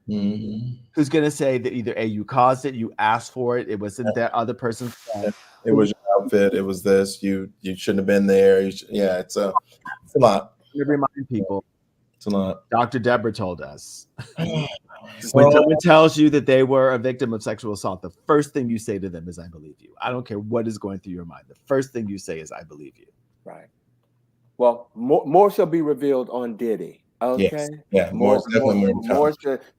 who's going to say that either A, you caused it, you asked for it, it wasn't that other person's fault. It was your outfit. It was this. You shouldn't have been there. It's a lot. To remind people, it's a lot. Dr. Deborah told us when someone tells you that they were a victim of sexual assault, the first thing you say to them is, I believe you. I don't care what is going through your mind. The first thing you say is, I believe you. Right. Well, more shall be revealed on Diddy. Okay. Yes. Yeah. More.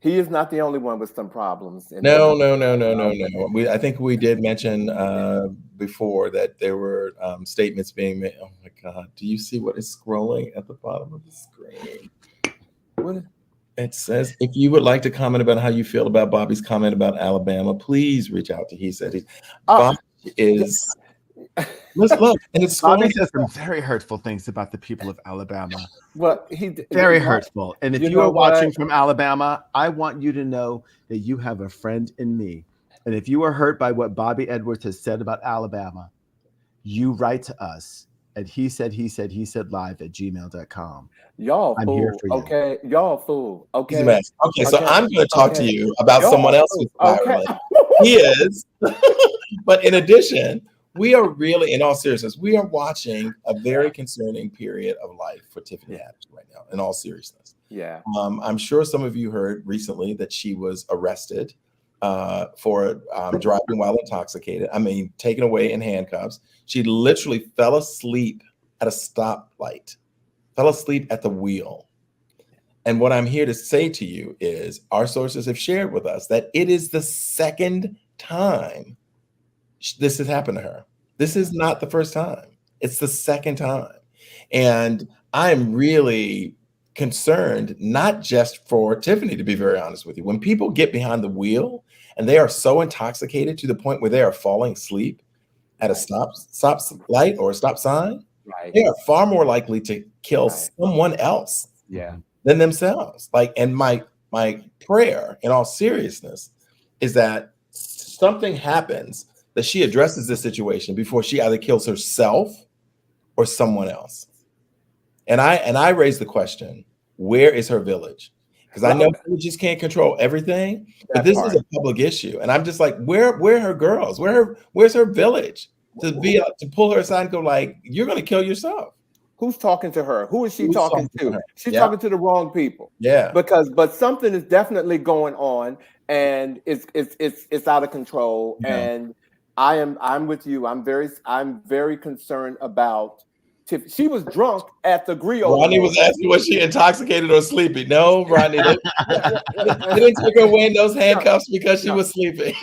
He is not the only one with some problems. No. I think we did mention before that there were statements being made. Oh my God! Do you see what is scrolling at the bottom of the screen? What it says? If you would like to comment about how you feel about Bobby's comment about Alabama, please reach out to He Said He. Bobby is. Let's look, and it's Bobby says some very hurtful things about the people of Alabama. Well, very hurtful. And if you are watching from Alabama, I want you to know that you have a friend in me. And if you are hurt by what Bobby Edwards has said about Alabama, you write to us at hesaidlive@gmail.com. Y'all I'm here fool. for you. Okay. Y'all fool. He's a Okay. mess. Okay, so I'm going to talk to Okay. you about Y'all someone else fool. who's spiraling. He is. But in addition, we are really, in all seriousness, we are watching a very concerning period of life for Tiffany Haddish right now, in all seriousness. Yeah. I'm sure some of you heard recently that she was arrested for driving while intoxicated. I mean, taken away in handcuffs. She literally fell asleep at a stoplight, fell asleep at the wheel. And what I'm here to say to you is our sources have shared with us that it is the second time this has happened to her. This is not the first time. It's the second time. And I'm really concerned, not just for Tiffany, to be very honest with you. When people get behind the wheel and they are so intoxicated to the point where they are falling asleep at a stop light or a stop sign, they are far more likely to kill someone else than themselves. Like, and my prayer, in all seriousness, is that something happens, that she addresses this situation before she either kills herself or someone else. And I raise the question, where is her village? Because I know villages can't control everything, but this is a public issue. And I'm just like, where are her girls? Where's her village to pull her aside and go like, you're going to kill yourself? Who's talking to her? Who is she talking to? She's talking to the wrong people. Yeah. But something is definitely going on, and it's out of control. Yeah. And I'm with you. I'm very concerned about Tiff. She was drunk at the griot. Rodney was asking, was she intoxicated or sleepy? No, Rodney. They didn't take her away in those handcuffs because she was sleeping.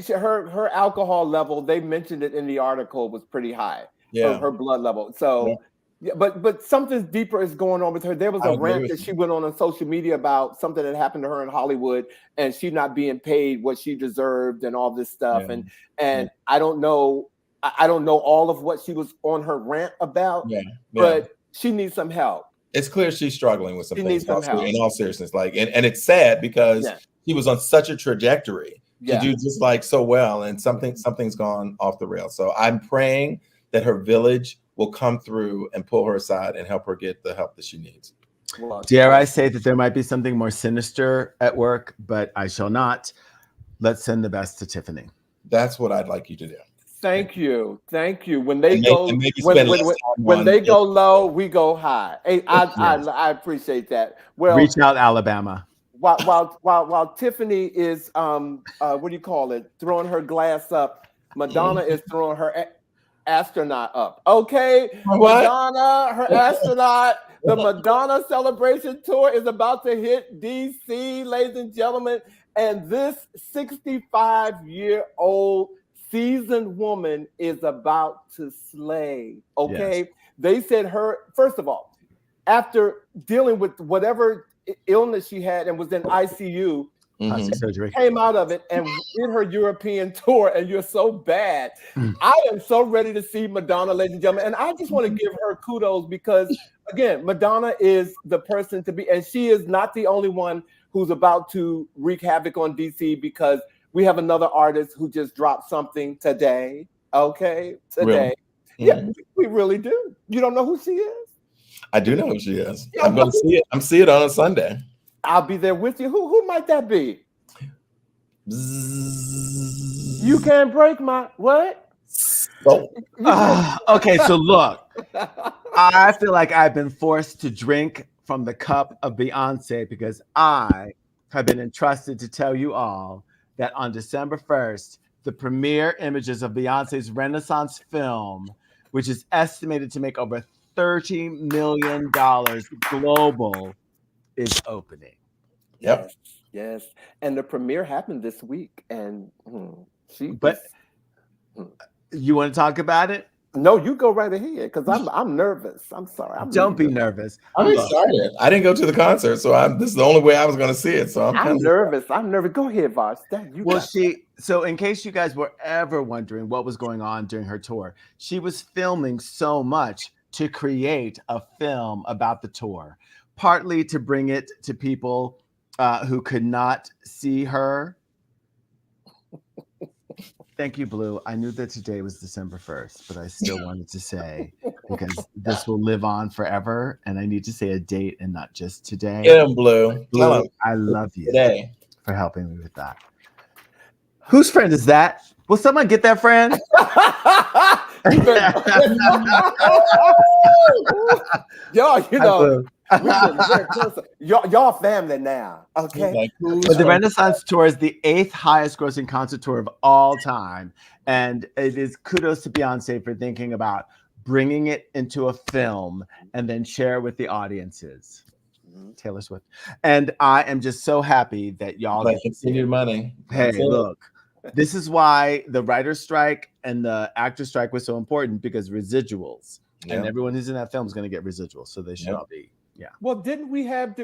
Her alcohol level, they mentioned it in the article, was pretty high. Yeah. Her blood level. So. Yeah, but something deeper is going on with her. There was a rant that she went on social media about something that happened to her in Hollywood, and she not being paid what she deserved, and all this stuff. And I don't know all of what she was on her rant about. But she needs some help. It's clear she's struggling with some things. Needs some help. In all seriousness, like, and it's sad because she was on such a trajectory to do just like so well, and something's gone off the rails. So I'm praying that her village will come through and pull her aside and help her get the help that she needs. Dare I say that there might be something more sinister at work, but I shall not. Let's send the best to Tiffany. That's what I'd like you to do. Thank you. When they go low, we go high. Hey, I appreciate that. Well, reach out, Alabama. While Tiffany is what do you call it? Throwing her glass up, Madonna is throwing her astronaut up. Okay, what? Madonna, her astronaut. The Madonna celebration tour is about to hit DC, ladies and gentlemen, and this 65-year-old seasoned woman is about to slay. Okay, they said her, first of all, after dealing with whatever illness she had and was in ICU. Surgery. Came out of it and did her European tour, and you're so bad. I am so ready to see Madonna, ladies and gentlemen, and I just want to give her kudos because, again, Madonna is the person to be, and she is not the only one who's about to wreak havoc on DC, because we have another artist who just dropped something today. Okay, today. Really? Yeah, we really do. You don't know who she is? I do know who she is. I'm going to see it. I'm seeing it on a Sunday. I'll be there with you. Who might that be? You can't break my what? Okay, so look, I feel like I've been forced to drink from the cup of Beyonce because I have been entrusted to tell you all that on December 1st, the premiere images of Beyonce's Renaissance film, which is estimated to make over $30 million global, is opening. Yep. Yes. And the premiere happened this week, and you want to talk about it? No, you go right ahead, because I'm nervous. I'm sorry. Don't be nervous. I'm excited. I didn't go to the concert, so this is the only way I was going to see it. So I'm nervous. I'm nervous. Go ahead, Vash. So in case you guys were ever wondering what was going on during her tour, she was filming so much to create a film about the tour, partly to bring it to people who could not see her. Thank you, Blue. I knew that today was December 1st, but I still wanted to say because this will live on forever. And I need to say a date and not just today. Get him, Blue. Tell him. I love you Today. for helping me with that. Whose friend is that? Will someone get that friend? Y'all, you know, y'all family now. Okay. Like, but the Renaissance Tour is the 8th highest grossing concert tour of all time. And it is kudos to Beyonce for thinking about bringing it into a film and then share it with the audiences. Taylor Swift. And I am just so happy that y'all get continued money. Hey, look, this is why the writer's strike and the actor's strike was so important, because residuals and everyone who's in that film is going to get residuals. So they should all be. Yeah. Well, did we have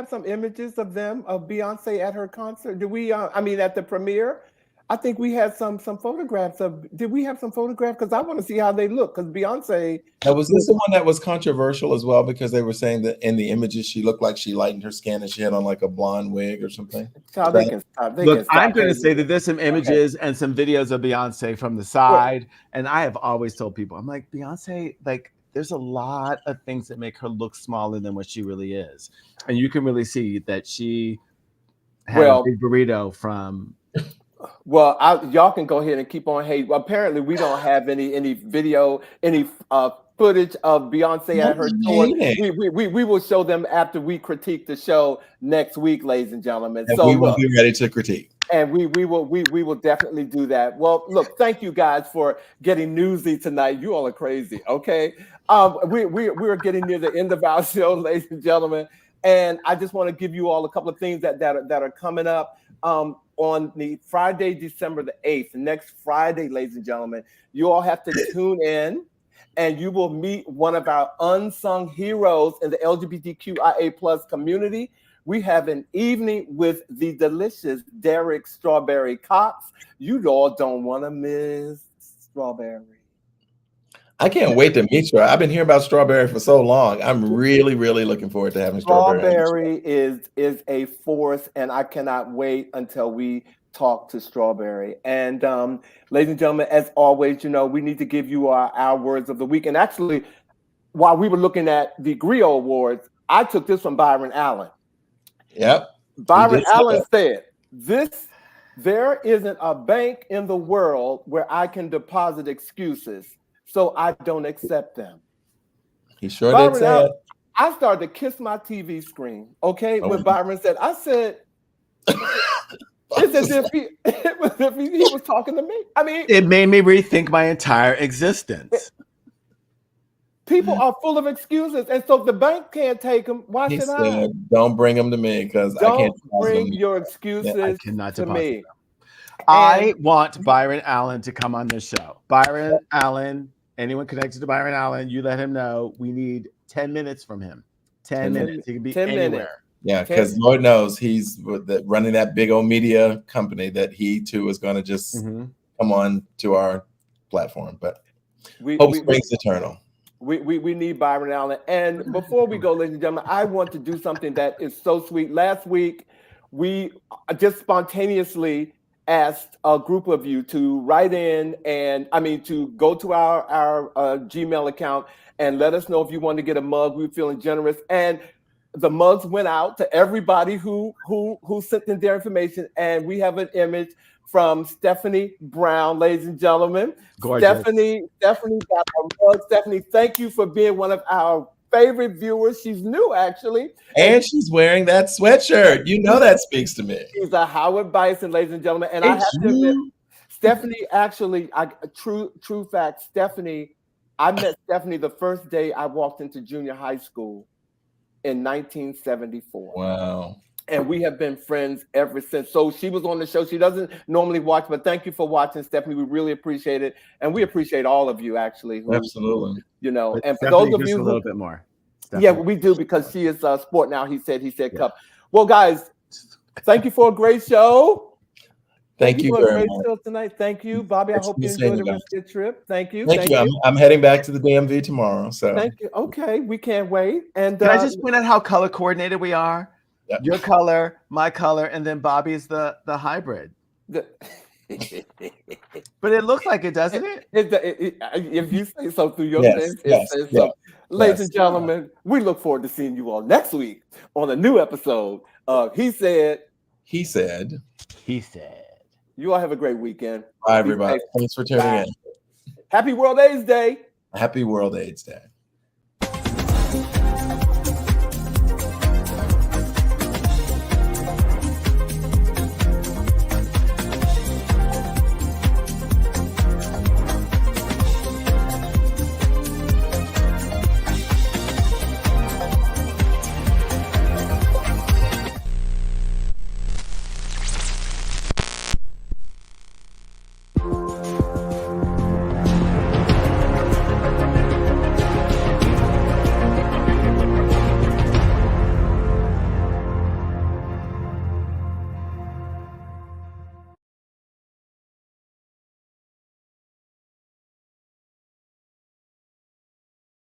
some images of Beyonce at her concert? Did we? I mean, at the premiere, I think we had some photographs of. Did we have some photographs? Because I want to see how they look. Because Beyonce. Now, was this the one that was controversial as well? Because they were saying that in the images she looked like she lightened her skin and she had on like a blonde wig or something. Look, I'm going to say that there's some images and some videos of Beyonce from the side, and I have always told people, I'm like, Beyonce, like, there's a lot of things that make her look smaller than what she really is, and you can really see that she had a big burrito from. Well, y'all can go ahead and keep on hating. Well, apparently, we don't have any video, any footage of Beyonce at her tour. We will show them after we critique the show next week, ladies and gentlemen. And so we will be ready to critique. And we will definitely do that. Well, look, thank you guys for getting newsy tonight. You all are crazy, okay? We're getting near the end of our show, ladies and gentlemen, and I just want to give you all a couple of things that are coming up. On the Friday, December the 8th, next Friday, ladies and gentlemen, you all have to tune in, and you will meet one of our unsung heroes in the LGBTQIA plus community. We have an evening with the delicious Derek Strawberry Cox. You all don't want to miss Strawberry. I can't wait to meet you. I've been hearing about Strawberry for so long. I'm really, really looking forward to having Strawberry. Strawberry is a force, and I cannot wait until we talk to Strawberry. And ladies and gentlemen, as always, you know, we need to give you our words of the week. And actually, while we were looking at the Griot Awards, I took this from Byron Allen. Yep. Byron Allen said, there isn't a bank in the world where I can deposit excuses, so I don't accept them. He sure did say it. I started to kiss my TV screen, okay, when Byron said, I said, it's as if he was talking to me. I mean, it made me rethink my entire existence. People are full of excuses, and so if the bank can't take them, why should I? Don't bring them to me, because I can't bring your excuses to me. I want Byron Allen to come on this show. Byron Allen, anyone connected to Byron Allen, you let him know. We need 10 minutes from him. 10 minutes. He can be anywhere. Yeah, because Lord knows he's running that big old media company that he too is going to just come on to our platform. But hope springs eternal. We need Byron Allen. And before we go, ladies and gentlemen, I want to do something that is so sweet. Last week, we just spontaneously asked a group of you to write in to go to our Gmail account and let us know if you want to get a mug. We were feeling generous. And the mugs went out to everybody who sent in their information. And we have an image from Stephanie Brown, ladies and gentlemen. Gorgeous. Stephanie got our mug. Stephanie, thank you for being one of our favorite viewers. She's new, actually. And she's wearing that sweatshirt. You know that speaks to me. She's a Howard Bison, ladies and gentlemen. And I have to admit, Stephanie, actually, true fact, Stephanie, I met Stephanie the first day I walked into junior high school in 1974. Wow. And we have been friends ever since. So she was on the show. She doesn't normally watch, but thank you for watching, Stephanie. We really appreciate it. And we appreciate all of you, actually. Absolutely. You know, but and for those of you a little bit more. Stephanie. Yeah, we do, because she is Sport Now. He said Cup. Well, guys, thank you for a great show. Thank you for very a great much. show tonight. Thank you, Bobby. I hope you enjoyed the rest of your trip. Thank you. Thank you. I'm heading back to the DMV tomorrow. So thank you. Okay, we can't wait. And can I just point out how color coordinated we are? Yep. Your color, my color, and then Bobby's the hybrid. But it looks like it, doesn't it? If you say so through your Yes, face, it yes, says yeah, so. Ladies yes. and gentlemen, we look forward to seeing you all next week on a new episode of He Said. He said. He said. You all have a great weekend. Bye, Be everybody. safe. Thanks for tuning in. Happy World AIDS Day. Happy World AIDS Day.